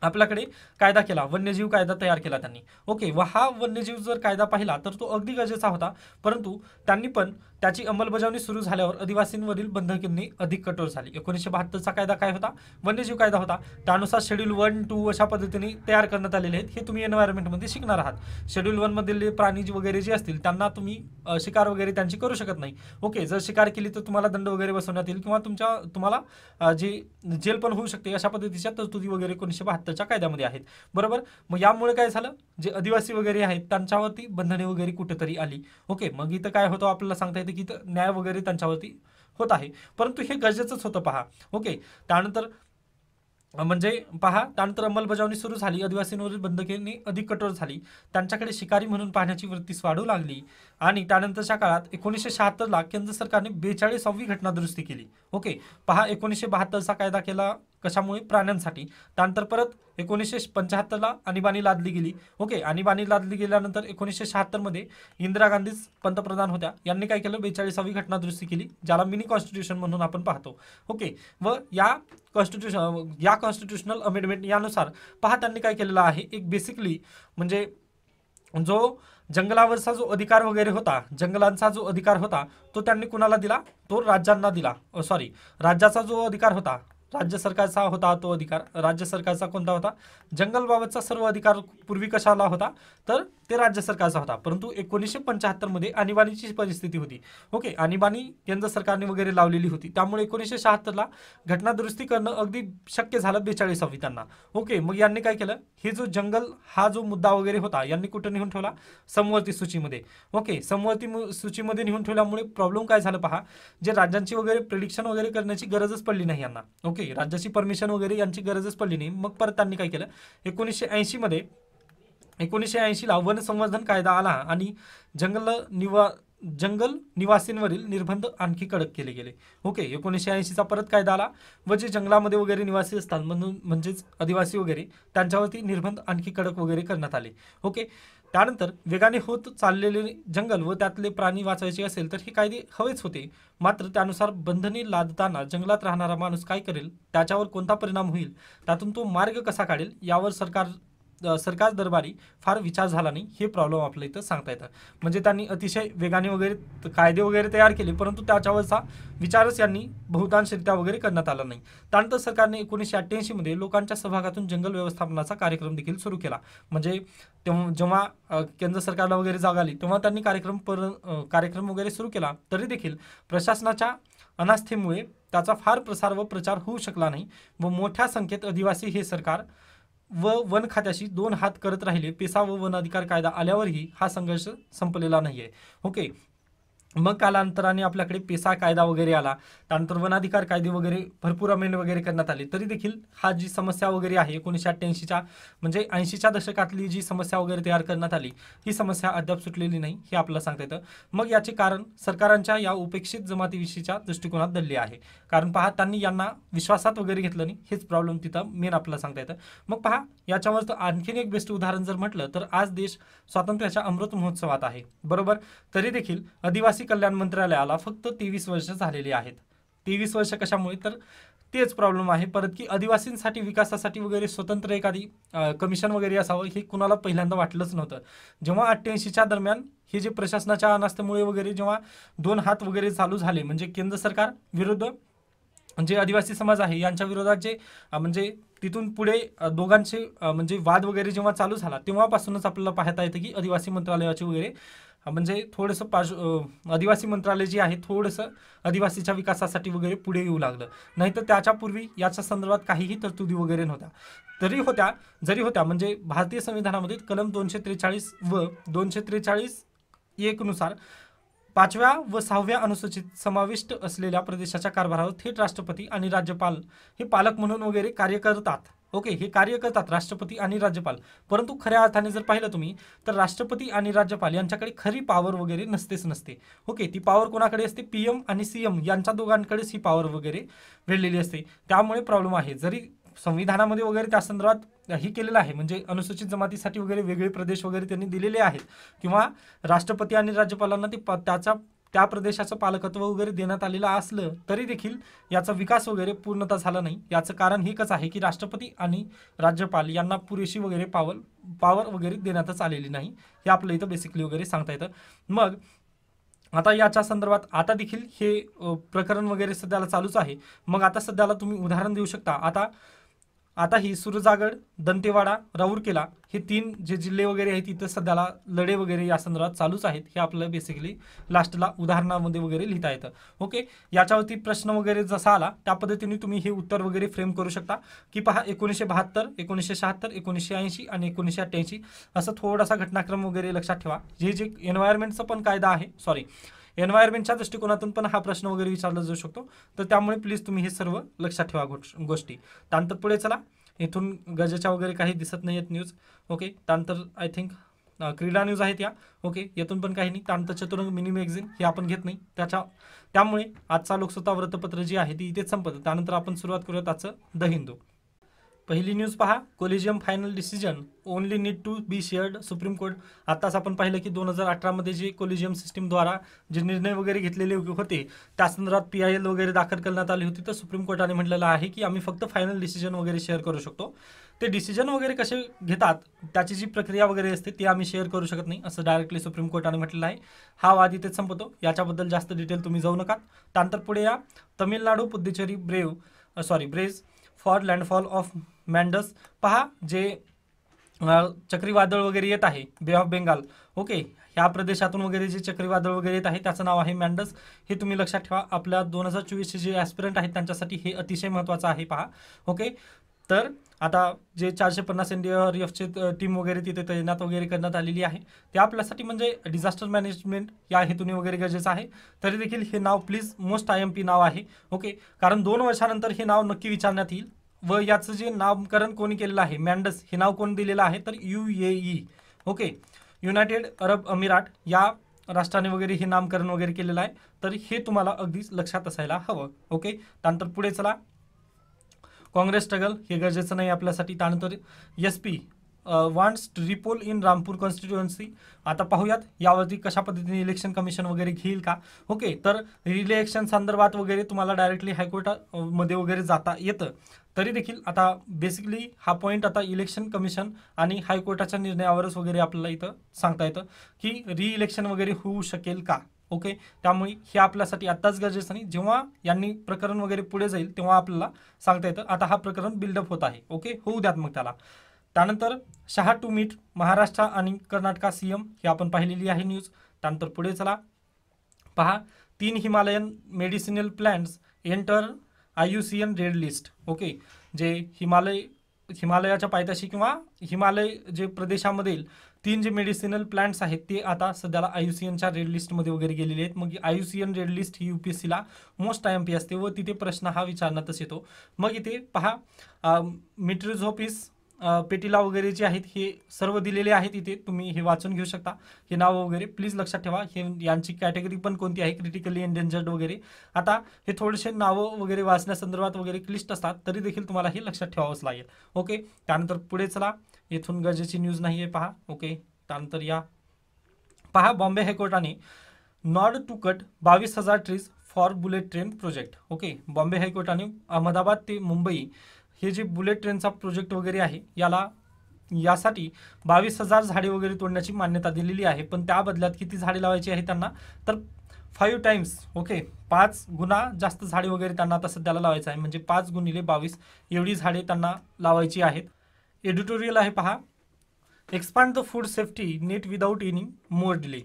S1: आपल्याकडे कायदा केला, वन्यजीव कायदा तयार केला त्यांनी. ओके, व हा वन्यजीव जर कायदा पाहिला तर तो अगदी गरजेचा होता. परंतु त्यांनी पण त्याची अंमलबजावणी सुरू झाल्यावर आदिवासींवरील बंधने अधिक कठोर झाली. 1972चा कायदा काय होता, वन्यजीव कायदा होता. त्यानुसार शेड्यूल 1, 2 अशा पद्धतीने तयार करण्यात आलेले आहेत. हे तुम्ही एन्व्हायरमेंटमध्ये शिकणार आहात. शेड्यूल 1 मधील प्राणी वगैरे जे असतील त्यांना तुम्ही शिकार वगैरे त्यांची करू शकत नाही. ओके, जर शिकार केली तर तुम्हाला दंड वगैरे बसवण्यात येईल किंवा तुम्हाला जे जेल पण होऊ शकते अशा पद्धतीच्या तरतुदी वगैरे 1972च्या कायद्यामध्ये आहेत. बरोबर, मग यामुळे काय झालं, जे आदिवासी वगैरे आहेत त्यांच्यावरती बंधने वगैरे कुठेतरी आली. ओके, मग इथं काय होतं आपल्याला सांगता येतं की इथं न्याय वगैरे त्यांच्यावरती होत आहे. परंतु हे गरजेचंच होतं. पहा, ओके, त्यानंतर म्हणजे पहा, त्यानंतर अंमलबजावणी सुरू झाली. आदिवासींवरील बंधने अधिक कठोर झाली. त्यांच्याकडे शिकारी म्हणून पाहण्याची वृत्तीच वाढू लागली. आणि त्यानंतरच्या काळात 1976ला केंद्र सरकारने 42वी घटना दुरुस्ती केली. ओके, पहा, 1972चा कायदा केला कशामुळे, प्राण्यांसाठी. त्यानंतर परत 1975ला आणीबाणी लादली गेली. ओके, आणीबाणी लादली गेल्यानंतर 1976 मध्ये इंदिरा गांधीच पंतप्रधान होत्या. यांनी काय केलं, 42वी घटना दुरुस्ती केली ज्याला मिनी कॉन्स्टिट्यूशन म्हणून आपण पाहतो. ओके, व या कॉन्स्टिट्यूशनल अमेंडमेंट यानुसार पहा त्यांनी काय केलेलं आहे, एक बेसिकली म्हणजे जो जंगलावरचा जो अधिकार वगैरे होता, जंगलांचा जो अधिकार होता तो त्यांनी कुणाला दिला, तो राज्यांना दिला. राज्याचा जो अधिकार होता, राज्य सरकारचा होता तो अधिकार. राज्य सरकारचा कोणता होता, जंगलबाबतचा सर्व अधिकार पूर्वी कशाला होता तर ते राज्य सरकारचा होता. परंतु 1975 मध्ये आणीबाणीची परिस्थिती होती. ओके, आणीबाणी केंद्र सरकारने वगैरे लावलेली होती. त्यामुळे 1976ला घटना दुरुस्ती करणं अगदी शक्य झालं 42वी त्यांना. ओके, मग यांनी काय केलं, हे जो जंगल हा जो मुद्दा वगैरे होता यांनी कुठं नेऊन ठेवला, समवर्ती सूचीमध्ये. ओके, समवर्ती सूचीमध्ये नेऊन ठेवल्यामुळे प्रॉब्लेम काय झालं पहा, जे राज्यांची वगैरे प्रिडिक्शन वगैरे करण्याची गरजच पडली नाही यांना. ओके, राज्याची परमिशन वगैरे यांची गरजच पडली नाही. मग परत त्यांनी काय केलं, 1980ला वन संवर्धन कायदा आला आणि जंगल निवासींवरील निर्बंध आणखी कडक केले गेले. ओके, 1980चा परत कायदा आला व जे जंगलामध्ये वगैरे निवासी असतात म्हणजेच आदिवासी वगैरे त्यांच्यावरती निर्बंध आणखी कडक वगैरे करण्यात आले. ओके, त्यानंतर वेगाने होत चाललेले जंगल व त्यातले प्राणी वाचवायचे असेल तर हे कायदे हवेच होते. मात्र त्यानुसार बंधने लादताना जंगलात राहणारा माणूस काय करेल, त्याच्यावर कोणता परिणाम होईल, त्यातून तो मार्ग कसा काढेल यावर सरकार सरकार दरबारी फार विचार झाला नाही, हे प्रॉब्लेम आपल्या इथं सांगता येतं. म्हणजे त्यांनी अतिशय वेगाने वगैरे कायदे वगैरे तयार केले, परंतु त्याच्यावरचा विचारच यांनी बहुतांशरित्या वगैरे करण्यात आला नाही. त्यानंतर सरकारने 1988 मध्ये लोकांच्या सहभागातून जंगल व्यवस्थापनाचा कार्यक्रम देखील सुरू केला. म्हणजे जेव्हा केंद्र सरकारला वगैरे जाग आली तेव्हा त्यांनी कार्यक्रम वगैरे सुरू केला, तरी देखील प्रशासनाच्या अनास्थेमुळे त्याचा फार प्रसार व प्रचार होऊ शकला नाही व मोठ्या संख्येत आदिवासी हे सरकार व वन खात्याशी दोन हात करत राहिले. पेसा व वन अधिकार कायदा आल्यावरही हा संघर्ष संपलेला नाहीये. ओके, मग कालांतराने आपल्याकडे पेसा कायदा वगैरे आला, त्यानंतर वनाधिकार कायदे वगैरे भरपूर अमेंड वगैरे करण्यात आले, तरी देखील हा जी समस्या वगैरे आहे 1988च्या म्हणजे 80च्या दशकातली जी समस्या वगैरे तयार करण्यात आली, ही समस्या अद्याप सुटलेली नाही, हे आपल्याला सांगता येतं. मग याचे कारण सरकारांच्या या उपेक्षित जमातीविषयीच्या दृष्टिकोनात दडले आहे. कारण पहा, त्यांनी यांना विश्वासात वगैरे घेतलं नाही, हेच प्रॉब्लेम तिथं मेन आपल्याला सांगता येतं. मग पहा, याच्यावर आणखीन एक बेस्ट उदाहरण जर म्हटलं तर आज देश स्वातंत्र्याच्या अमृत महोत्सवात आहे, बरोबर. तरी देखील आदिवासी कल्याण मंत्रालयाला फक्त 23 वर्ष झालेली आहेत. 23 वर्ष कशामुळे, तर तेच प्रॉब्लेम आहे परत की आदिवासींसाठी विकासासाठी वगैरे स्वतंत्र एखादी कमिशन वगैरे असावं, हे कुणाला पहिल्यांदा वाटलंच नव्हतं. जेव्हा 88च्या दरम्यान हे जे प्रशासनाच्या अनास्थेमुळे वगैरे जेव्हा दोन हात वगैरे चालू झाले, म्हणजे केंद्र सरकार विरुद्ध जे आदिवासी समाज आहे यांच्या विरोधात जे म्हणजे तिथून पुढे दोघांचे म्हणजे वाद वगैरे जेव्हा चालू झाला, तेव्हापासूनच आपल्याला पाहता येतं की आदिवासी मंत्रालयाचे वगैरे म्हणजे थोडंसं आदिवासी मंत्रालय जे आहे थोडंसं आदिवासीच्या विकासासाठी वगैरे पुढे येऊ लागलं. नाहीतर त्याच्यापूर्वी याच्या संदर्भात काहीही तरतुदी वगैरे नव्हत्या. जरी होत्या म्हणजे भारतीय संविधानामध्ये कलम 243 व 243(1) नुसार 5व्या व 6व्या अनुसूचित समाविष्ट असलेल्या प्रदेशाच्या कारभारावर थेट राष्ट्रपती आणि राज्यपाल हे पालक म्हणून वगैरे कार्य करतात. ओके, हे कार्य करतात राष्ट्रपती आणि राज्यपाल. परंतु खऱ्या अर्थाने जर पाहिलं तुम्ही तर राष्ट्रपती आणि राज्यपाल यांच्याकडे खरी पॉवर वगैरे नसते. ओके, ती पॉवर कोणाकडे असते, पीएम आणि सीएम यांच्या दोघांकडेच ही पॉवर वगैरे वेळलेली असते. त्यामुळे प्रॉब्लेम आहे. जरी संविधानामध्ये वगैरे त्या संदर्भात ही केलेलं आहे, म्हणजे अनुसूचित जमातीसाठी वगैरे वेगळे प्रदेश वगैरे त्यांनी दिलेले आहेत किंवा राष्ट्रपती आणि राज्यपालांना ते त्या प्रदेशाचं पालकत्व वगैरे देण्यात आलेलं असलं, तरी देखील याचा विकास वगैरे पूर्णतः झाला नाही. याचं कारण हेच आहे की राष्ट्रपती आणि राज्यपाल यांना पुरेशी वगैरे पॉवर वगैरे देण्यातच आलेली नाही. हे आपलं इथं बेसिकली वगैरे सांगता येतं. मग आता याच्या संदर्भात आता देखील हे प्रकरण वगैरे सध्याला चालूच आहे. मग आता सध्याला तुम्ही उदाहरण देऊ शकता. आता ही सुरजागड, दंतेवाडा, राऊरकेला हे 3 जे जिल्हे वगैरे आहेत तिथं सध्याला लढे वगैरे या संदर्भात चालूच आहेत. हे आपल्याला बेसिकली लास्टला उदाहरणामध्ये वगैरे लिहिता येतं. ओके, याच्यावरती प्रश्न वगैरे जसा आला त्या पद्धतीने तुम्ही हे उत्तर वगैरे फ्रेम करू शकता की पहा 1972, 1976, 1980 आणि 1988 असं थोडासा घटनाक्रम वगैरे लक्षात ठेवा. जे एन्व्हायरमेंटचा पण कायदा आहे, एन्व्हायरमेंटच्या दृष्टिकोनातून पण हा प्रश्न वगैरे विचारला जाऊ शकतो. तर त्यामुळे प्लीज तुम्ही हे सर्व लक्षात ठेवा गोष्टी. त्यानंतर पुढे चला, इथून गरजेच्या वगैरे काही दिसत नाही आहेत न्यूज. ओके, त्यानंतर आय थिंक क्रीडा न्यूज आहेत या. ओके, यातून पण काही नाही. त्यानंतर चतुरंग मिनी मॅगझिन हे आपण घेत नाही त्यामुळे आजचा लोकसत्ता वृत्तपत्र जी आहे ती इथेच संपतं. त्यानंतर आपण सुरुवात करूयात आजचं द हिंदू. पहिली न्यूज पहा, collegium final decision only need to be shared supreme court. आताच आपण पाहिलं की 2018मध्ये जे कोलिजियम सिस्टीमद्वारा जे निर्णय वगैरे घेतलेले होते त्या संदर्भात PIL वगैरे दाखल करण्यात आली होती. तर सुप्रीम कोर्टाने म्हटलेलं आहे की आम्ही फक्त फायनल डिसिजन वगैरे शेअर करू शकतो. ते डिसिजन वगैरे कसे घेतात त्याची जी प्रक्रिया वगैरे असते ती आम्ही शेअर करू शकत नाही, असं डायरेक्टली सुप्रीम कोर्टाने म्हटलेलं आहे. हा वाद इथेच संपतो. याच्याबद्दल जास्त डिटेल तुम्ही जाऊ नका. त्यानंतर पुढे या, तमिळनाडू पुद्दुचेरी ब्रेज फॉर लँडफॉल ऑफ मॅन्डस. पहा, जे चक्रीवादळ वगैरे येत आहे बे ऑफ बेंगाल, ओके, ह्या प्रदेशातून वगैरे जे चक्रीवादळ वगैरे येत आहे त्याचं नाव आहे मॅन्डस. हे तुम्ही लक्षात ठेवा. आपल्या 2024चे जे ॲस्पिरंट आहेत त्यांच्यासाठी हे अतिशय महत्त्वाचं आहे. पहा, ओके. तर आता जे 450 NDRFचे टीम वगैरे तिथे तैनात वगैरे करण्यात आलेली आहे ते आपल्यासाठी म्हणजे डिझास्टर मॅनेजमेंट या हेतूने वगैरे गरजेचं आहे. तरी देखील हे नाव प्लीज मोस्ट IMP नाव आहे. ओके, कारण 2 वर्षानंतर हे नाव नक्की विचारण्यात येईल. व याचं जे नामकरण कोणी केलेलं आहे मॅन्डस हे नाव कोण दिलेलं आहे तर UAE. ओके, युनायटेड अरब अमिरात या राष्ट्राने वगैरे हे नामकरण वगैरे केलेलं आहे. तर हे तुम्हाला अगदीच लक्षात असायला हवं. ओके, त्यानंतर पुढे चला, काँग्रेस स्ट्रगल हे गरजेचं नाही आपल्यासाठी. त्यानंतर SP wants to repoll in Rampur constituency. आता पाहूयात यावरती कशा पद्धतीने इलेक्शन कमिशन वगैरे घेईल का. ओके, तर इलेक्शन संदर्भात वगैरे तुम्हाला डायरेक्टली हायकोर्टामध्ये वगैरे जाता येतं. तरी देखील आता बेसिकली हा पॉईंट आता इलेक्शन कमिशन आणि हायकोर्टाच्या निर्णयावरच वगैरे आपल्याला इथं सांगता येतं की री इलेक्शन वगैरे होऊ शकेल का. ओके, त्यामुळे हे आपल्यासाठी आत्ताच गरजेचं नाही, जेव्हा यांनी प्रकरण वगैरे पुढे जाईल तेव्हा आपल्याला सांगता येतं. आता हा प्रकरण बिल्डअप होत आहे. ओके, होऊ द्यात मग त्याला. त्यानंतर शहा टू मीट महाराष्ट्र आणि कर्नाटका सीएम ही आपण पाहिलेली आहे न्यूज. त्यानंतर पुढे चला पहा, 3 Himalayan medicinal plants enter IUCN red list. Okay, जे हिमालयाच्या पायथ्याशी किंवा हिमालय जे प्रदेशामधील 3 जे मेडिसिनल प्लांट्स आहेत ते आता सध्याला IUCNच्या रेड लिस्टमध्ये वगैरे गेलेले आहेत. मग IUCN रेड लिस्ट ही UPSCला मोस्ट IMP असते व तिथे प्रश्न हा विचारण्यातच येतो. मग इथे पहा मिट्रोझोपिस पेटिला वगैरे जे आहेत हे सर्व दिलेले आहेत. इथे तुम्ही हे वाचून घेऊ शकता हे नाव वगैरे. प्लीज लक्षात ठेवा हे यांची कॅटेगरी पण कोणती आहे, क्रिटिकली एंडेंजर्ड वगैरे. आता हे थोडेसे नावं वगैरे वाचण्यासंदर्भात वगैरे क्लिष्ट असतात, तरी देखील तुम्हाला हे लक्षात ठेवावंच लागेल. ओके, त्यानंतर पुढे चला, येथून गरजेची न्यूज नाही आहे पहा. ओके, त्यानंतर या पहा, बॉम्बे हायकोर्टाने nod to cut 22,000 trees for bullet train project. Okay, Bombay हायकोर्टाने अहमदाबाद ते मुंबई हे जे बुलेट ट्रेनचा प्रोजेक्ट वगैरे आहे यासाठी 22,000 झाडे वगैरे तोडण्याची मान्यता दिलेली आहे. पण त्या बदल्यात किती झाडे लावायची आहे त्यांना, तर 5 टाइम्स. ओके, 5 गुणा जास्त झाडे वगैरे त्यांना आता सध्याला लावायचं आहे. म्हणजे 5 गुणिले 22 एवढी झाडे त्यांना लावायची आहेत. एडिटोरियल आहे पहा, expand the food safety net without any more delay.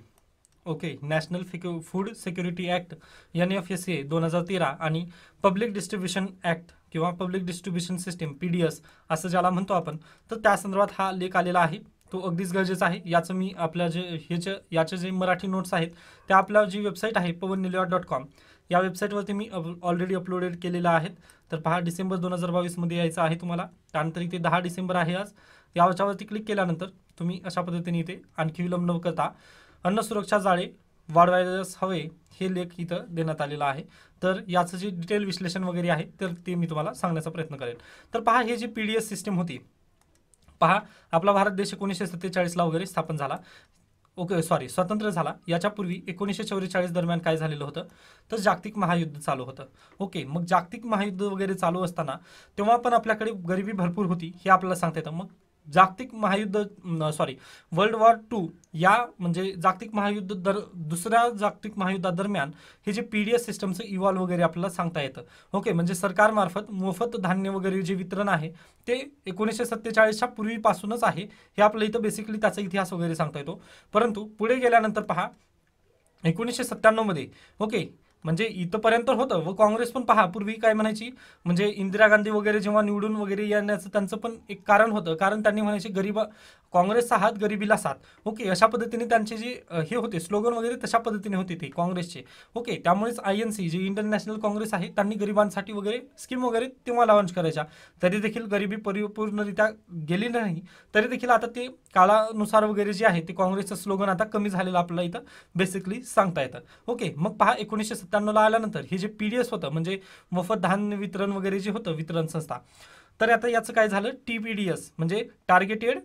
S1: Okay, national food security act NFSA 2013 आणि पब्लिक डिस्ट्रीब्युशन ॲक्ट किंवा पब्लिक डिस्ट्रीब्युशन सिस्टीम PDS असं ज्याला म्हणतो आपण, तर त्या संदर्भात हा लेख आलेला आहे. तो अगदीच गरजेचा आहे. याचं मी आपल्या याचे जे मराठी नोट्स आहेत त्या आपल्या जी वेबसाईट आहे pawannilewaar.com या वेबसाईटवरती मी ऑलरेडी अपलोडेड केलेलं आहेत. तर पहा, डिसेंबर 2022 मध्ये यायचं आहे तुम्हाला. त्यानंतर इथे 10 डिसेंबर आहे आज. याच्यावरती क्लिक केल्यानंतर तुम्ही अशा पद्धतीने इथे आणखी विलंब न करता अन्न सुरक्षा जाळे वाढवायलाच हवे हे लेख इथं देण्यात आलेला आहे. तर याचं जे डिटेल विश्लेषण वगैरे आहे तर ते मी तुम्हाला सांगण्याचा प्रयत्न करेन. तर पहा, हे जी PDS सिस्टीम होती पहा, आपला भारत देश 1947ला वगैरे स्थापन झाला. ओके सॉरी, स्वतंत्र झाला. याच्यापूर्वी 1944 दरम्यान काय झालेलं होतं, तर जागतिक महायुद्ध चालू होतं. ओके, मग जागतिक महायुद्ध वगैरे चालू असताना तेव्हा पण आपल्याकडे गरिबी भरपूर होती हे आपल्याला सांगता येतं. मग जागतिक महायुद्ध वर्ल्ड वॉर 2 या म्हणजे जागतिक महायुद्ध दुसऱ्या जागतिक महायुद्धादरम्यान हे जे PDS सिस्टमचं इव्हॉल्व वगैरे आपल्याला सांगता येतं. ओके, म्हणजे सरकारमार्फत मोफत धान्य वगैरे जे वितरण आहे ते 1947च्या पूर्वीपासूनच आहे. हे आपलं इथं बेसिकली त्याचा इतिहास वगैरे सांगता येतो. परंतु पुढे गेल्यानंतर पहा 1997 मध्ये ओके, म्हणजे इथंपर्यंत होतं. व काँग्रेस पण पहा पूर्वी काय म्हणायची, म्हणजे इंदिरा गांधी वगैरे जेव्हा निवडून वगैरे येण्याचं त्यांचं पण एक कारण होतं. कारण त्यांनी म्हणायचे काँग्रेसचा हात गरिबीला साथ. ओके, अशा पद्धतीने त्यांचे जे हे होते स्लोगन वगैरे तशा पद्धतीने होते ते काँग्रेसचे. ओके, त्यामुळेच INC जे इंडियन नॅशनल काँग्रेस आहे त्यांनी गरिबांसाठी वगैरे स्कीम वगैरे तेव्हा लॉन्च करायच्या. तरी देखील गरिबी परिपूर्णरित्या गेली नाही. तरी देखील आता ते काळानुसार वगैरे जे आहे ते काँग्रेसचं स्लोगन आता कमी झालेलं आपल्याला इथं बेसिकली सांगता येतं. ओके, मग पहा 1997ला आल्यानंतर हे जे PDS होतं म्हणजे मोफत धान्य वितरण वगैरे जे होतं वितरण संस्था, तर आता याचं काय झालं TPDS म्हणजे टार्गेटेड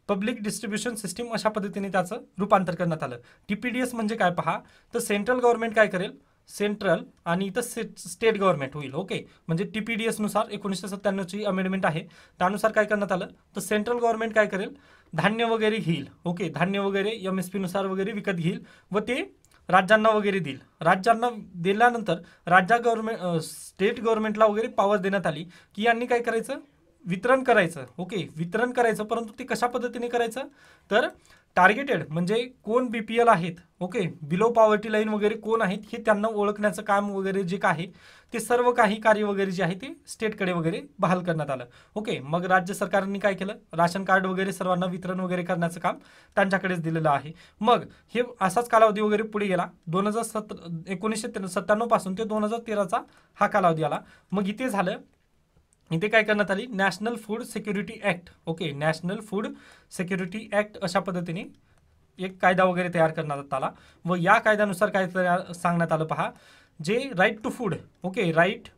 S1: पब्लिक डिस्ट्रीब्युशन सिस्टीम अशा पद्धतीने त्याचं रूपांतर करण्यात आलं. TPDS म्हणजे काय पहा, तर सेंट्रल गव्हर्नमेंट काय करेल, सेंट्रल आणि इथं स्टेट गव्हर्नमेंट होईल. ओके, म्हणजे TPDS नुसार 1997ची अमेंडमेंट आहे त्यानुसार काय करण्यात आलं, तर सेंट्रल गव्हर्नमेंट काय करेल, धान्य वगैरे घेईल. ओके, धान्य वगैरे MSP नुसार वगैरे विकत घेईल व ते राज्यांना वगैरे देईल. राज्यांना दिल्यानंतर स्टेट गव्हर्नमेंटला वगैरे पॉवर देण्यात आली की यांनी काय करायचं, वितरण करायचं. ओके, वितरण करायचं. परंतु ते कशा पद्धतीने करायचं, तर टार्गेटेड म्हणजे कोण BPL आहेत, ओके बिलो पॉवर्टी लाईन वगैरे कोण आहेत हे त्यांना ओळखण्याचं काम वगैरे जे काय आहे ते सर्व काही कार्य वगैरे जे आहे ते स्टेटकडे वगैरे बहाल करण्यात आलं. ओके, मग राज्य सरकारने काय केलं, राशन कार्ड वगैरे सर्वांना वितरण वगैरे करण्याचं काम त्यांच्याकडेच दिलेलं आहे. मग हे असाच कालावधी वगैरे पुढे गेला. 1997 पासून ते 2013चा हा कालावधी आला. मग इथे झालं, इथे काय करण्यात आली, national food security act. Okay, national food security act अशा पद्धतीने एक कायदा वगैरे तयार करण्यात आला. व या कायद्यानुसार काय सांगण्यात आलं पहा, जे right to food. Okay, right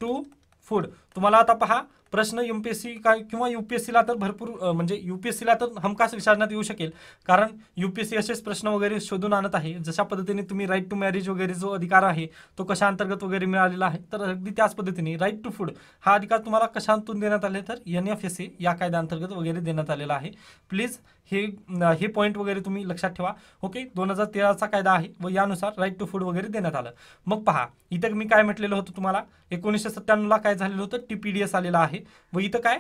S1: to food तुम्हाला आता पहा प्रश्न एमपीएससी काय किंवा यूपीएससीला तर भरपूर म्हणजे यूपीएससीला तर हमखास विचारण्यात येऊ शकेल, कारण यूपीएससी असेच प्रश्न वगैरे शोधून आणत आहे. जशा पद्धतीने तुम्ही राईट टू मॅरेज वगैरे जो अधिकार आहे तो कशा अंतर्गत वगैरे मिळालेला आहे, तर अगदी त्याच पद्धतीने राईट टू फूड हा अधिकार तुम्हाला कशातून देण्यात आले, तर NFSA या कायद्याअंतर्गत वगैरे देण्यात आलेला आहे. प्लीज हे पॉईंट वगैरे तुम्ही लक्षात ठेवा. ओके, 2013चा कायदा आहे व यानुसार राईट टू फूड वगैरे देण्यात आलं. मग पहा, इथं मी काय म्हटलेलं होतं तुम्हाला, 1997ला काय झालेलं होतं, TPDS आलेला आहे व इथं काय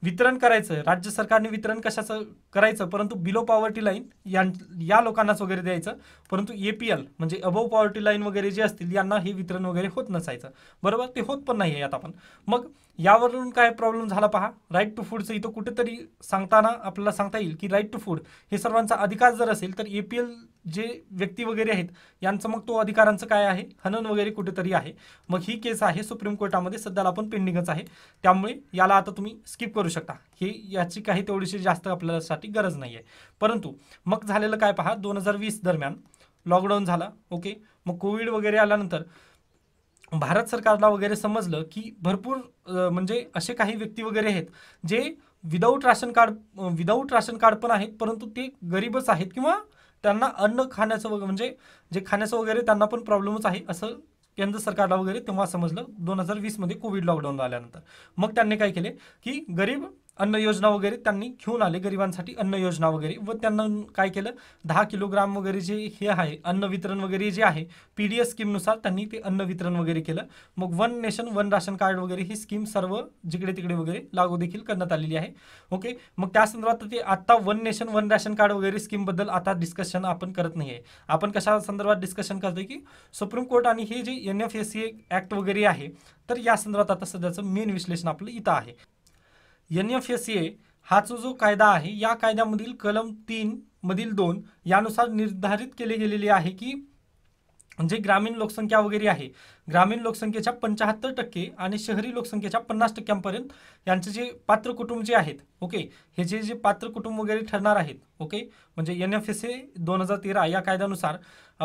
S1: वितरण करायचं, राज्य सरकारने वितरण कशाचं करायचं, परंतु बिलो पॉवर्टी लाईन या लोकांनाच वगैरे द्यायचं, परंतु APL म्हणजे अबोव पॉवर्टी लाईन वगैरे जे असतील यांना हे वितरण वगैरे होत नसायचं. बरोबर, ते होत पण नाही आहे आता पण. मग यावरून काय प्रॉब्लेम झाला पहा, राईट टू फूडचं इथं कुठेतरी सांगताना आपल्याला सांगता येईल की राईट टू फूड हे सर्वांचा अधिकार जर असेल तर APL जे व्यक्ती वगैरे आहेत यांचं मग तो अधिकारांचं काय आहे, हनन वगैरे कुठेतरी आहे. मग ही केस आहे सुप्रीम कोर्टामध्ये, सध्याला आपण पेंडिंगच आहे, त्यामुळे याला आता तुम्ही स्किप करू शकता. याची काही तेवढीशी जास्त आपल्यासाठी गरज नाही आहे. परंतु मग झालेलं काय पहा, 2020 दरम्यान लॉकडाऊन झाला. ओके, मग कोविड वगैरे आल्यानंतर भारत सरकारला वगैरे समजलं की भरपूर म्हणजे असे काही व्यक्ती वगैरे आहेत जे विदाऊट राशन कार्ड पण आहेत, परंतु ते गरीबच आहेत किंवा त्यांना अन्न खाण्याचं वगैरे म्हणजे जे खाण्याचं वगैरे त्यांना पण प्रॉब्लेमच आहे असं केंद्र सरकारला वगैरे तेव्हा समजलं 2020 मध्ये कोविड लॉकडाऊन आल्यानंतर. मग त्यांनी काय केले की गरीब अन्न योजना वगैरे त्यांनी घेऊन आले, गरिबांसाठी अन्न योजना वगैरे, व त्यांना काय केलं 10 किलोग्राम वगैरे जे हे आहे अन्न वितरण वगैरे जे आहे PDS स्कीमनुसार त्यांनी ते अन्न वितरण वगैरे केलं. मग one nation one ration card वगैरे ही स्कीम सर्व जिकडे तिकडे वगैरे लागू देखील करण्यात आलेली आहे. ओके, मग त्या संदर्भात ते आता one nation one ration card वगैरे स्कीमबद्दल आता डिस्कशन आपण करत नाही आहे. आपण कशा संदर्भात डिस्कशन करतोय की सुप्रीम कोर्ट आणि हे जे NFSA ॲक्ट वगैरे आहे, तर या संदर्भात आता सध्याचं मेन विश्लेषण आपलं इथं आहे. NFSA हा जो कायदा आहे या कायद्यामधील कलम 3 मधील 2 यानुसार निर्धारित केले गेलेले आहे की जे ग्रामीण लोकसंख्या वगैरे आहे, ग्रामीण लोकसंख्येच्या 75% आणि शहरी लोकसंख्येच्या 50% यांचे जे पात्र कुटुंब जे आहेत, ओके, हे जे पात्र कुटुंब वगैरे ठरणार आहेत, ओके, म्हणजे NFSA 2013 या कायद्यानुसार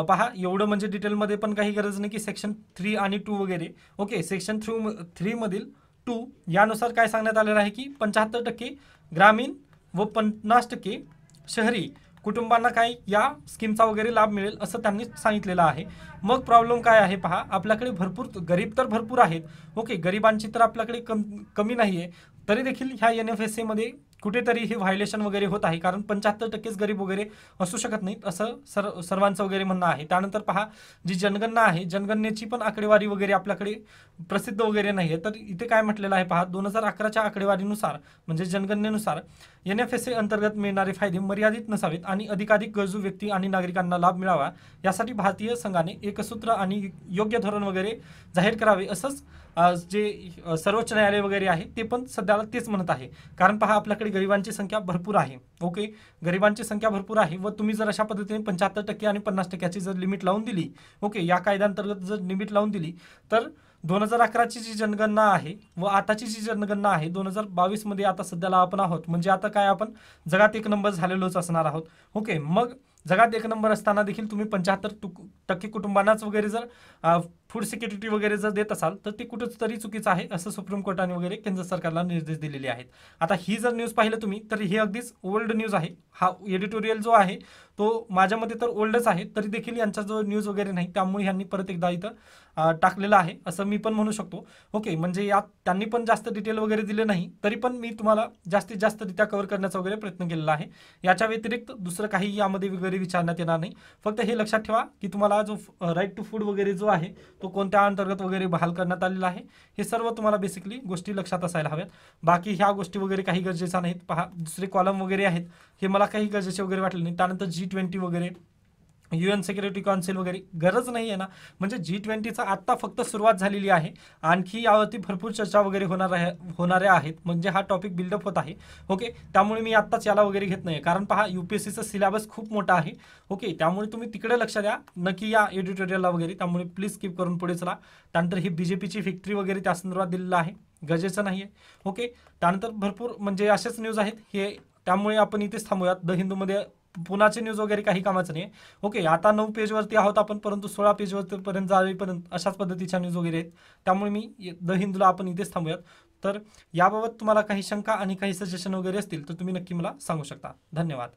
S1: पहा, एवढं म्हणजे डिटेलमध्ये पण काही गरज नाही की सेक्शन 3 आणि 2 वगैरे. ओके, सेक्शन 3 मधील 2 यानुसार काय सांगण्यात आलेलं आहे की 75% ग्रामीण व 50% शहरी कुटुंबांना काय या स्कीमचा वगैरे लाभ मिळेल असं त्यांनी सांगितलेलं आहे. मग प्रॉब्लेम काय आहे पहा, आपल्याकडे भरपूर गरीब तर भरपूर आहेत. ओके, गरिबांची तर आपल्याकडे कमी नाही आहे, तरी देखील ह्या NFSA मध्ये कुठेतरी हे व्हायलेशन वगैरे होत आहे, कारण 75%च गरीब वगैरे असू शकत नाहीत असं सर्वांचं वगैरे म्हणणं आहे. त्यानंतर पहा, जी जनगणना आहे, जनगणनेची पण आकडेवारी वगैरे आपल्याकडे प्रसिद्ध वगैरे नाही आहे. तर इथे काय म्हटलेलं आहे पहा, 2011च्या आकडेवारीनुसार म्हणजे जनगणनेनुसार NFSA अंतर्गत मिळणारे फायदे मर्यादित नसावेत आणि अधिकाधिक गरजू व्यक्ती आणि नागरिकांना लाभ मिळावा यासाठी भारतीय संघाने एकसूत्र आणि योग्य धोरण वगैरे जाहीर करावे असंच जे सर्वोच्च न्यायालय वगैरे आहे ते पण सध्याला तेच म्हणत आहे. कारण पहा, आपल्याकडे गरिबांची संख्या भरपूर आहे. ओके, गरिबांची संख्या भरपूर आहे व तुम्ही जर अशा पद्धतीने 75% आणि 50%ची जर लिमिट लावून दिली, ओके, या कायद्याअंतर्गत जर लिमिट लावून दिली, तर 2011ची जी जनगणना आहे व आताची जी जनगणना आहे 2022 मध्ये आता सध्याला आपण आहोत, म्हणजे आता काय आपण जगात एक नंबर झालेलोच असणार आहोत. ओके, मग जगात एक नंबर असताना देखील तुम्ही 75% कुटुंबांनाच वगैरे जर फूड सिक्युरिटी वगैरे जर देत असाल तर ते कुठंच तरी चुकीचं आहे असं सुप्रीम कोर्टाने वगैरे केंद्र सरकारला निर्देश दिलेले आहेत. आता ही जर न्यूज पाहिलं तुम्ही तर हे अगदीच ओल्ड न्यूज आहे. हा एडिटोरियल जो आहे तो माझ्यामध्ये तर ओल्डच आहे, तरी देखील यांचा जो न्यूज वगैरे नाही त्यामुळे यांनी परत एकदा इथं टाकलेलं आहे असं मी पण म्हणू शकतो. ओके, म्हणजे यात त्यांनी पण जास्त डिटेल वगैरे दिले नाही, तरी पण मी तुम्हाला जास्तीत जास्त रित्या कव्हर करण्याचा वगैरे प्रयत्न केलेला आहे. याच्या व्यतिरिक्त दुसरं काही यामध्ये वगैरे विचारण्यात येणार नाही. फक्त हे लक्षात ठेवा की तुम्हाला जो राईट टू फूड वगैरे जो आहे तो कोणत्या अंतर्गत वगैरे बहाल करण्यात आलेला आहे, हे सर्व तुम्हाला बेसिकली गोष्टी लक्षात असायला हव्यात. बाकी ह्या गोष्टी वगैरे काही गरजेच्या नाहीत. पहा, दुसरे कॉलम वगैरे आहेत हे मला काही गरजेचे वगैरे वाटले नाही. त्यानंतर G20 वगैरे, UN सिक्युरिटी काउन्सिल वगैरे गरज नाही आहे ना, म्हणजे G20चा आत्ता फक्त सुरुवात झालेली आहे. आणखी यावरती भरपूर चर्चा वगैरे होणाऱ्या आहेत, म्हणजे हा टॉपिक बिल्डअप होत आहे. ओके, त्यामुळे मी आत्ताच याला वगैरे घेत नाही, कारण पहा UPSCचं सिलेबस खूप मोठा आहे. ओके, त्यामुळे तुम्ही तिकडे लक्ष द्या नक्की या एडिटोरियलला वगैरे, त्यामुळे प्लीज स्किप करून पुढे चला. त्यानंतर ही BJPची विक्ट्री वगैरे त्या संदर्भात दिलेलं आहे, गरजेचं नाही आहे. ओके, त्यानंतर भरपूर म्हणजे असेच न्यूज आहेत, हे त्यामुळे आपण इथेच थांबूयात. द हिंदूमध्ये पुण्याचे न्यूज वगैरे काही कामाचं नाही. ओके, आता 9 पेजवरती आहोत आपण, परंतु 16 पेजवरती पर्यंत जाईपर्यंत अशाच पद्धतीच्या न्यूज वगैरे आहेत. त्यामुळे मी द हिंदूला आपण इथेच थांबूयात. तर याबाबत तुम्हाला काही शंका आणि काही सजेशन वगैरे असतील तर तुम्ही नक्की मला सांगू शकता. धन्यवाद.